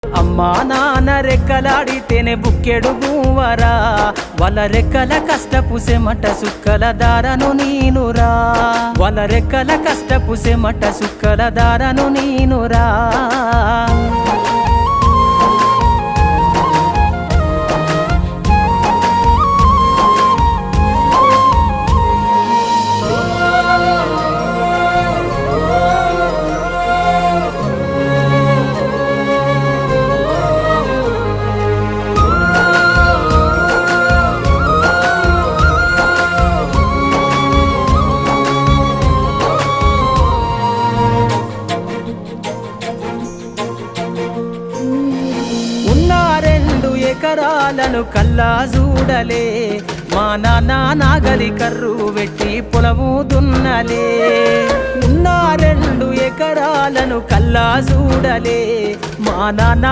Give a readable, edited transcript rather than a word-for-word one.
అమ్మా నాన్న రెక్కలాడితేనే బుక్కెడు గువ్వరా, వాళ్ళ రెక్కల కష్టపు సెమట సుక్కల దారను నీనురా, వాళ్ళ రెక్కల కష్టపు సెమట సుక్కల దారను నీనురా. ఎకరాలను కల్లా చూడలే, మా నాన్న నాగలి కర్రు వెట్టి పొలము దున్నలే. ఉన్న 2 ఎకరాలను కల్లా చూడలే, మా నాన్న